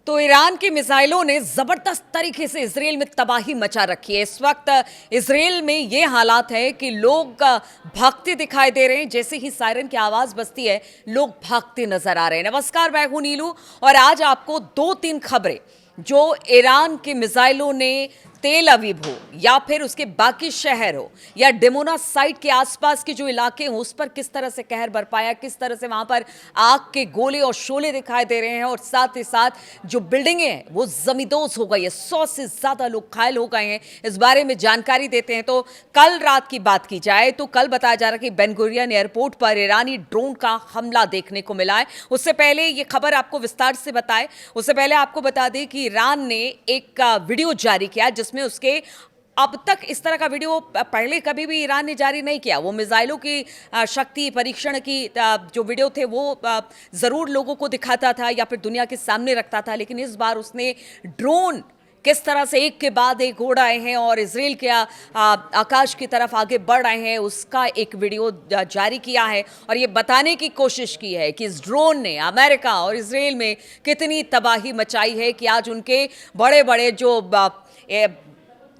तो ईरान की मिसाइलों ने जबरदस्त तरीके से इसराइल में तबाही मचा रखी है। इस वक्त इसराइल में ये हालात है कि लोग भागते दिखाई दे रहे हैं। जैसे ही सायरन की आवाज बजती है, लोग भागते नजर आ रहे हैं। नमस्कार, मैं हूं नीलू और आज आपको 2-3 खबरें जो ईरान की मिसाइलों ने तेल अवीव हो या फिर उसके बाकी शहर हो या डिमोना साइट के आसपास के जो इलाके हों उस पर किस तरह से कहर बरपाया, किस तरह से वहां पर आग के गोले और शोले दिखाई दे रहे हैं और साथ ही साथ जो बिल्डिंगें हैं वो जमींदोज हो गई है। 100 से ज्यादा लोग घायल हो गए हैं। इस बारे में जानकारी देते हैं। तो कल रात की बात की जाए तो कल बताया जा रहा है कि बेन गुरियन एयरपोर्ट पर ईरानी ड्रोन का हमला देखने को मिला है। उससे पहले ये खबर आपको विस्तार से बताए, उससे पहले आपको बता दें कि ईरान ने एक वीडियो जारी किया जिसमें उसके अब तक इस तरह का वीडियो पहले कभी भी ईरान ने जारी नहीं किया। वो मिसाइलों की शक्ति परीक्षण की जो वीडियो थे वो जरूर लोगों को दिखाता था या फिर दुनिया के सामने रखता था, लेकिन इस बार उसने ड्रोन किस तरह से एक के बाद एक उड़ आए हैं और इसराइल के आकाश की तरफ आगे बढ़ रहे हैं उसका एक वीडियो जारी किया है और ये बताने की कोशिश की है कि इस ड्रोन ने अमेरिका और इसराइल में कितनी तबाही मचाई है कि आज उनके बड़े बड़े जो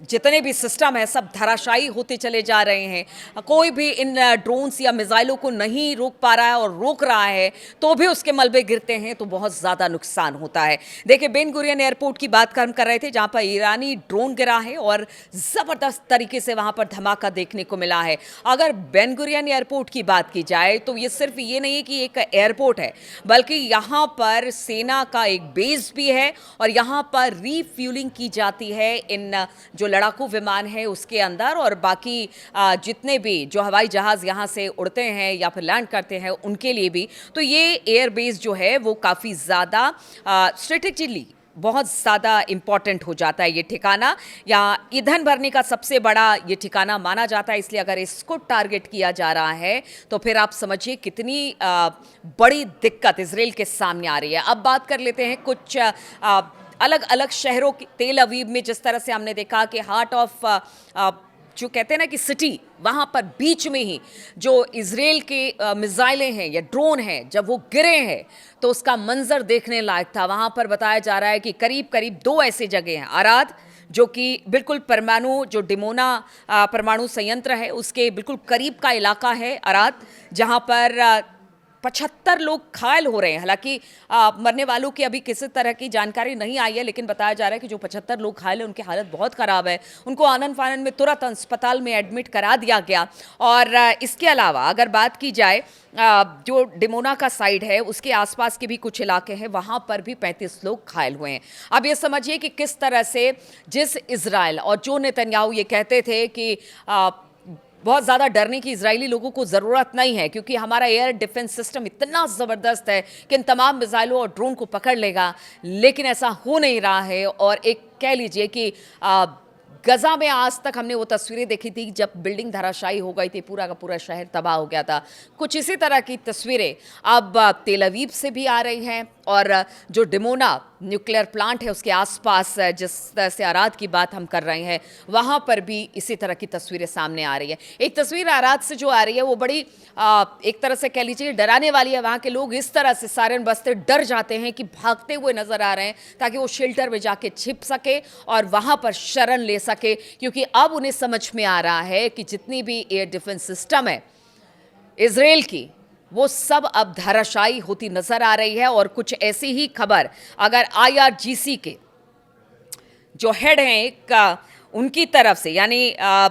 जितने भी सिस्टम है सब धराशायी होते चले जा रहे हैं। कोई भी इन ड्रोन्स या मिसाइलों को नहीं रोक पा रहा है और रोक रहा है तो भी उसके मलबे गिरते हैं तो बहुत ज़्यादा नुकसान होता है। देखिए, बेन गुरियन एयरपोर्ट की बात हम कर रहे थे जहां पर ईरानी ड्रोन गिरा है और ज़बरदस्त तरीके से वहां पर धमाका देखने को मिला है। अगर बेन गुरियन एयरपोर्ट की बात की जाए तो ये सिर्फ ये नहीं है कि एक एयरपोर्ट है, बल्कि यहाँ पर सेना का एक बेस भी है और यहाँ पर रीफ्यूलिंग की जाती है इन जो लड़ाकू विमान है उसके अंदर और बाकी जितने भी जो हवाई जहाज यहाँ से उड़ते हैं या फिर लैंड करते हैं उनके लिए भी। तो ये एयरबेस जो है वो काफ़ी ज़्यादा स्ट्रेटेजिकली बहुत ज़्यादा इम्पॉर्टेंट हो जाता है। ये ठिकाना या ईंधन भरने का सबसे बड़ा ये ठिकाना माना जाता है, इसलिए अगर इसको टारगेट किया जा रहा है तो फिर आप समझिए कितनी बड़ी दिक्कत इसराइल के सामने आ रही है। अब बात कर लेते हैं कुछ अलग अलग शहरों की। तेल अवीव में जिस तरह से हमने देखा कि हार्ट ऑफ जो कहते हैं ना कि सिटी, वहाँ पर बीच में ही जो इसराइल के मिसाइलें हैं या ड्रोन हैं जब वो गिरे हैं तो उसका मंजर देखने लायक था। वहाँ पर बताया जा रहा है कि करीब करीब 2 ऐसी जगह हैं। आराद जो कि बिल्कुल परमाणु जो डिमोना परमाणु संयंत्र है उसके बिल्कुल करीब का इलाका है आराद, जहाँ पर 75 लोग घायल हो रहे हैं। हालांकि मरने वालों की अभी किसी तरह की जानकारी नहीं आई है, लेकिन बताया जा रहा है कि जो 75 लोग घायल हैं उनकी हालत बहुत ख़राब है। उनको आनन फानन में तुरंत अस्पताल में एडमिट करा दिया गया। और इसके अलावा अगर बात की जाए जो डिमोना का साइड है उसके आसपास के भी कुछ इलाके हैं, वहाँ पर भी 35 लोग घायल हुए हैं। अब ये समझिए कि किस तरह से जिस इजराइल और जो नेतन्याहू ये कहते थे कि बहुत ज़्यादा डरने की इजरायली लोगों को ज़रूरत नहीं है क्योंकि हमारा एयर डिफेंस सिस्टम इतना ज़बरदस्त है कि इन तमाम मिसाइलों और ड्रोन को पकड़ लेगा, लेकिन ऐसा हो नहीं रहा है। और एक कह लीजिए कि गजा में आज तक हमने वो तस्वीरें देखी थी जब बिल्डिंग धराशायी हो गई थी, पूरा का पूरा शहर तबाह हो गया था। कुछ इसी तरह की तस्वीरें अब तेल अवीव से भी आ रही हैं और जो डिमोना न्यूक्लियर प्लांट है उसके आसपास जिस तरह से आराद की बात हम कर रहे हैं वहाँ पर भी इसी तरह की तस्वीरें सामने आ रही है। एक तस्वीर आराद से जो आ रही है वो बड़ी एक तरह से कह लीजिए डराने वाली है। वहाँ के लोग इस तरह से सायरन बजते डर जाते हैं कि भागते हुए नजर आ रहे हैं ताकि वो शेल्टर में जाके छिप सके और वहाँ पर शरण ले सके, क्योंकि अब उन्हें समझ में आ रहा है कि जितनी भी एयर डिफेंस सिस्टम है इसराइल की वो सब अब धराशायी होती नजर आ रही है। और कुछ ऐसी ही खबर अगर IRGC के जो हेड हैं एक उनकी तरफ से यानी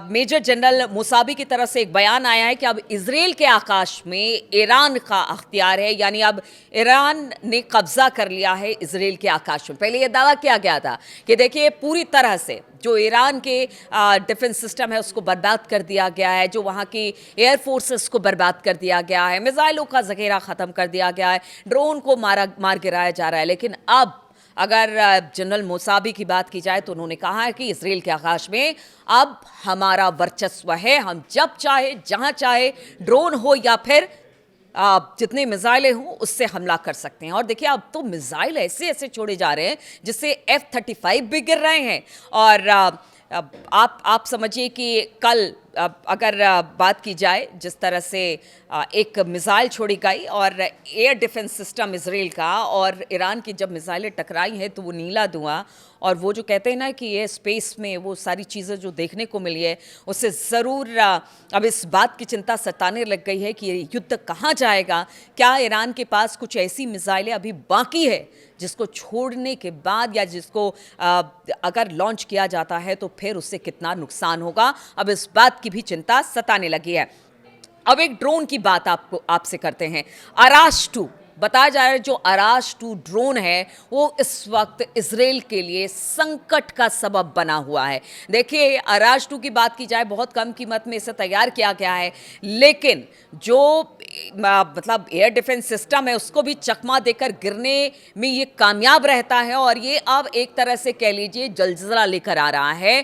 मेजर जनरल मुसाबी की तरफ से एक बयान आया है कि अब इसराइल के आकाश में ईरान का अख्तियार है, यानी अब ईरान ने कब्जा कर लिया है इसराइल के आकाश में। पहले यह दावा किया गया था कि देखिए पूरी तरह से जो ईरान के डिफेंस सिस्टम है उसको बर्बाद कर दिया गया है, जो वहाँ की एयर फोर्सेस को बर्बाद कर दिया गया है, मिसाइलों का जखेरा ख़त्म कर दिया गया है, ड्रोन को मार गिराया जा रहा है। लेकिन अब अगर जनरल मुसाबी की बात की जाए तो उन्होंने कहा है कि इसराइल के आकाश में अब हमारा वर्चस्व है, हम जब चाहे जहां चाहे ड्रोन हो या फिर जितने मिसाइलें हों उससे हमला कर सकते हैं। और देखिए अब तो मिसाइल ऐसे ऐसे छोड़े जा रहे हैं जिससे F-35 भी गिर रहे हैं। और आप समझिए कि कल अगर बात की जाए जिस तरह से एक मिसाइल छोड़ी गई और एयर डिफेंस सिस्टम इसराइल का और ईरान की जब मिसाइलें टकराई हैं तो वो नीला धुआं और वो जो कहते हैं ना कि ये स्पेस में वो सारी चीज़ें जो देखने को मिली है उससे ज़रूर अब इस बात की चिंता सताने लग गई है कि ये युद्ध कहाँ जाएगा। क्या ईरान के पास कुछ ऐसी मिसाइलें अभी बाकी है जिसको छोड़ने के बाद या जिसको अगर लॉन्च किया जाता है तो फिर उससे कितना नुकसान होगा, अब इस बात की भी चिंता सताने लगी है। अब एक ड्रोन की बात आपसे करते हैं। अराश 2 बताया जा रहा है, जो अराश 2 ड्रोन है वो इस वक्त इसराइल के लिए संकट का सबब बना हुआ है। देखिए, अराश 2 की बात की जाए बहुत कम कीमत में इसे तैयार किया गया है, लेकिन जो मतलब एयर डिफेंस सिस्टम है उसको भी चकमा देकर गिरने में ये कामयाब रहता है और ये अब एक तरह से कह लीजिए जलजला लेकर आ रहा है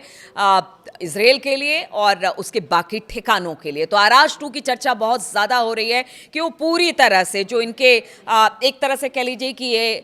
इसराइल के लिए और उसके बाकी ठिकानों के लिए। तो अराश 2 की चर्चा बहुत ज़्यादा हो रही है कि वो पूरी तरह से जो इनके एक तरह से कह लीजिए कि ये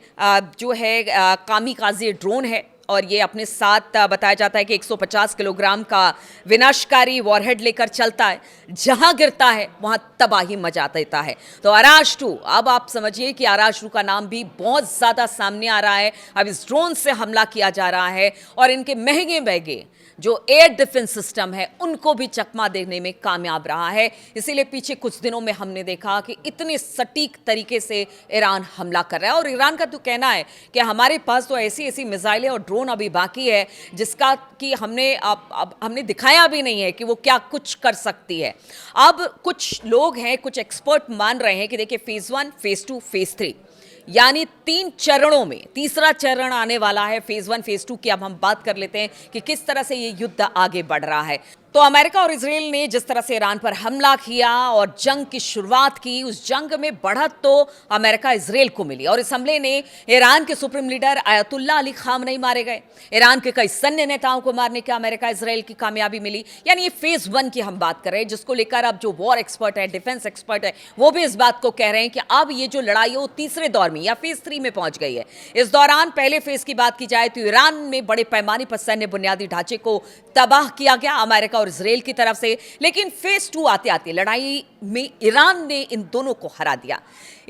जो है कामिकाज़े ड्रोन है और ये अपने साथ बताया जाता है कि 150 किलोग्राम का विनाशकारी वॉरहेड लेकर चलता है, जहां गिरता है वहां तबाही मचा देता है। तो अराश 2, अब आप समझिए कि अराश 2 का नाम भी बहुत ज़्यादा सामने आ रहा है। अब इस ड्रोन से हमला किया जा रहा है और इनके महंगे महंगे जो एयर डिफेंस सिस्टम है उनको भी चकमा देने में कामयाब रहा है। इसीलिए पीछे कुछ दिनों में हमने देखा कि इतने सटीक तरीके से ईरान हमला कर रहा है और ईरान का तो कहना है कि हमारे पास तो ऐसी ऐसी मिसाइलें और ड्रोन अभी बाकी है जिसका कि हमने दिखाया भी नहीं है कि वो क्या कुछ कर सकती है। अब कुछ लोग हैं, कुछ एक्सपर्ट मान रहे हैं कि देखिए फेज 1, फेज 2, फेज 3 यानी 3 चरणों में तीसरा चरण आने वाला है। फेज 1, फेज 2 की अब हम बात कर लेते हैं कि किस तरह से ये युद्ध आगे बढ़ रहा है। तो अमेरिका और इजराइल ने जिस तरह से ईरान पर हमला किया और जंग की शुरुआत की, उस जंग में बढ़त तो अमेरिका इजराइल को मिली और इस हमले ने ईरान के supreme leader ayatollah Ali Khamenei मारे गए। ईरान के कई सैन्य नेताओं को मारने की अमेरिका इजराइल की कामयाबी मिली। यानी ये फेज 1 की हम बात कर रहे हैं, जिसको लेकर अब जो वॉर एक्सपर्ट है, डिफेंस एक्सपर्ट है, वो भी इस बात को कह रहे हैं कि अब ये जो लड़ाई है वो तीसरे दौर में या फेज 3 में पहुंच गई है। इस दौरान पहले फेज की बात की जाए तो ईरान में बड़े पैमाने पर सैन्य बुनियादी ढांचे को तबाह किया गया अमेरिका और इजराइल की तरफ से, लेकिन फेज 2 आते आते लड़ाई में ईरान ने इन दोनों को हरा दिया।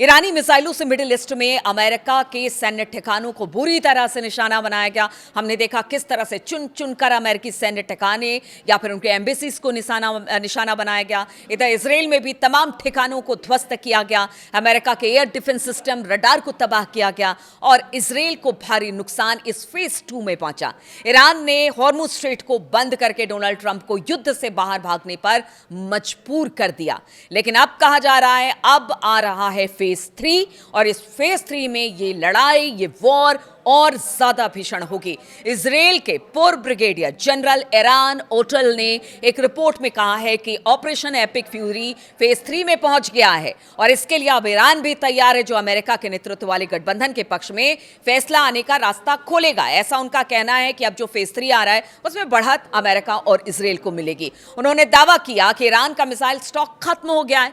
ईरानी मिसाइलों से मिडिल ईस्ट में अमेरिका के सैन्य ठिकानों को बुरी तरह से निशाना बनाया गया। हमने देखा किस तरह से चुन चुनकर अमेरिकी सैन्य ठिकाने या फिर उनके एम्बेसीज को निशाना बनाया गया। इधर इसराइल में भी तमाम ठिकानों को ध्वस्त किया गया। अमेरिका के एयर डिफेंस सिस्टम, रडार को तबाह किया गया और इसराइल को भारी नुकसान इस फेज 2 में पहुंचा। ईरान ने हॉर्मुज स्ट्रेट को बंद करके डोनाल्ड ट्रंप को युद्ध से बाहर भागने पर मजबूर कर दिया। लेकिन अब कहा जा रहा है अब आ रहा है फेज 3 और इस फेज 3 में ये लड़ाई, ये वॉर और ज्यादा भीषण होगी। इजराइल के पूर्व ब्रिगेडियर जनरल एरान ओटल ने एक रिपोर्ट में कहा है कि ऑपरेशन एपिक फ्यूरी फेज 3 में पहुंच गया है और इसके लिए अब ईरान भी तैयार है, जो अमेरिका के नेतृत्व वाले गठबंधन के पक्ष में फैसला आने का रास्ता खोलेगा। ऐसा उनका कहना है कि अब जो फेज 3 आ रहा है उसमें बढ़त अमेरिका और इजराइल को मिलेगी। उन्होंने दावा किया कि ईरान का मिसाइल स्टॉक खत्म हो गया है,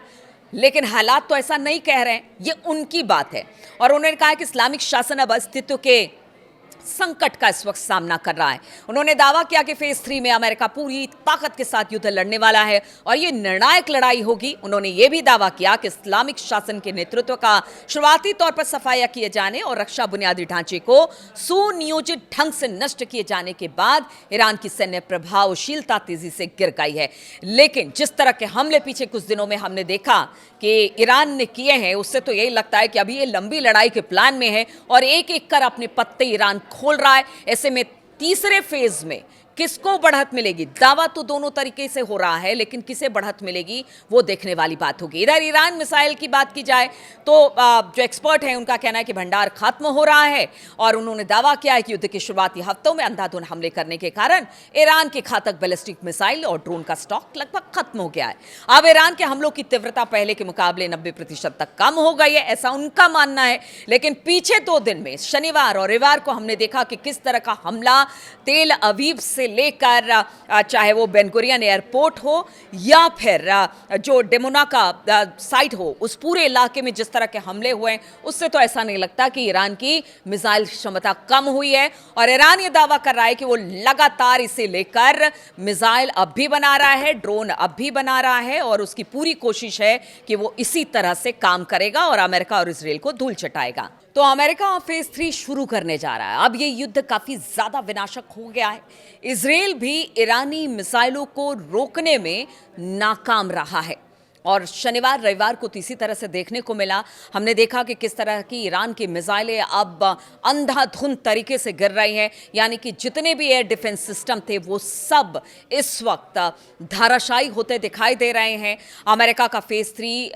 लेकिन हालात तो ऐसा नहीं कह रहे हैं, ये उनकी बात है। और उन्होंने कहा कि इस्लामिक शासन अब अस्तित्व के संकट का इस वक्त सामना कर रहा है। उन्होंने दावा किया कि फेज 3 में अमेरिका पूरी ताकत के साथ युद्ध लड़ने वाला है और ये निर्णायक लड़ाई होगी। उन्होंने ये भी दावा किया कि इस्लामिक शासन के नेतृत्व का शुरुआती तौर पर सफाया किए जाने और रक्षा बुनियादी ढांचे को सुनियोजित ढंग से नष्ट किए जाने के बाद ईरान की सैन्य प्रभावशीलता तेजी से गिर गई है। लेकिन जिस तरह के हमले पीछे कुछ दिनों में हमने देखा कि ईरान ने किए हैं, उससे तो यही लगता है कि अभी ये लंबी लड़ाई के प्लान में है और एक एक कर अपने पत्ते ईरान खोल रहा है। ऐसे में तीसरे फेज में किसको बढ़त मिलेगी? दावा तो दोनों तरीके से हो रहा है, लेकिन किसे बढ़त मिलेगी वो देखने वाली बात होगी। इधर ईरान मिसाइल की बात की जाए तो जो एक्सपर्ट हैं उनका कहना है कि भंडार खत्म हो रहा है और उन्होंने दावा किया है कि युद्ध के शुरुआती हफ्तों में अंधाधुन हमले करने के कारण ईरान के घातक बैलिस्टिक मिसाइल और ड्रोन का स्टॉक लगभग खत्म हो गया है। अब ईरान के हमलों की तीव्रता पहले के मुकाबले 90% तक कम हो गई है, ऐसा उनका मानना है। लेकिन पीछे 2 दिन में शनिवार और रविवार को हमने देखा कि किस तरह का हमला तेल अवीव से से लेकर चाहे वो बेन गुरियन एयरपोर्ट हो या फिर जो डेमोना का साइट हो, उस पूरे इलाके में जिस तरह के हमले हुए हैं, उससे तो ऐसा नहीं लगता कि ईरान की मिसाइल क्षमता कम हुई है। और ईरान ये दावा कर रहा है कि वो लगातार इसे लेकर मिसाइल अब भी बना रहा है, ड्रोन अब भी बना रहा है, और उसकी पूरी कोशिश है कि वो इसी तरह से काम करेगा और अमेरिका और इजराइल को धूल चटाएगा। तो अमेरिका फेज 3 शुरू करने जा रहा है। अब ये युद्ध काफी ज्यादा विनाशक हो गया है। इजराइल भी ईरानी मिसाइलों को रोकने में नाकाम रहा है और शनिवार रविवार को तो इसी तरह से देखने को मिला। हमने देखा कि किस तरह की ईरान की मिसाइलें अब अंधाधुंध तरीके से गिर रही हैं, यानी कि जितने भी एयर डिफेंस सिस्टम थे वो सब इस वक्त धाराशायी दिखाई दे रहे हैं। अमेरिका का फेज 3,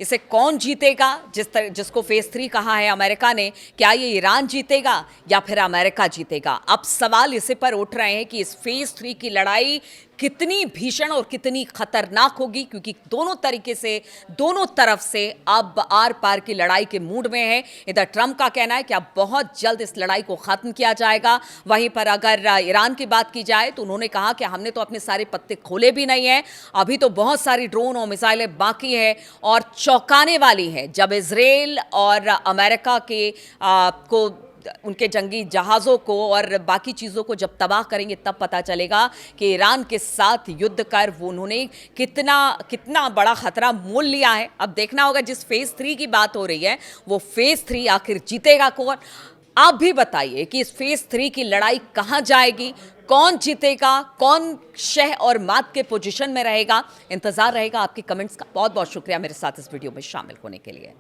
इसे कौन जीतेगा? जिसको फेज 3 कहा है अमेरिका ने, क्या ये ईरान जीतेगा या फिर अमेरिका जीतेगा? अब सवाल इसी पर उठ रहे हैं कि इस फेज 3 की लड़ाई कितनी भीषण और कितनी खतरनाक होगी, क्योंकि दोनों तरीके से, दोनों तरफ से अब आर पार की लड़ाई के मूड में है। इधर ट्रंप का कहना है कि अब बहुत जल्द इस लड़ाई को खत्म किया जाएगा। वहीं पर अगर ईरान की बात की जाए तो उन्होंने कहा कि हमने तो अपने सारे पत्ते खोले भी नहीं है, अभी तो बहुत सारी ड्रोन और मिसाइलें बाकी है। और चौंकाने वाली है, जब इजराइल और अमेरिका के को उनके जंगी जहाज़ों को और बाकी चीज़ों को जब तबाह करेंगे तब पता चलेगा कि ईरान के साथ युद्ध कर वो उन्होंने कितना बड़ा खतरा मोल लिया है। अब देखना होगा, जिस फेज 3 की बात हो रही है वो फेज 3 आखिर जीतेगा कौन? आप भी बताइए कि इस फेज 3 की लड़ाई कहां जाएगी, कौन जीतेगा, कौन शह और मात के पोजीशन में रहेगा? इंतजार रहेगा आपके कमेंट्स का। बहुत बहुत शुक्रिया मेरे साथ इस वीडियो में शामिल होने के लिए।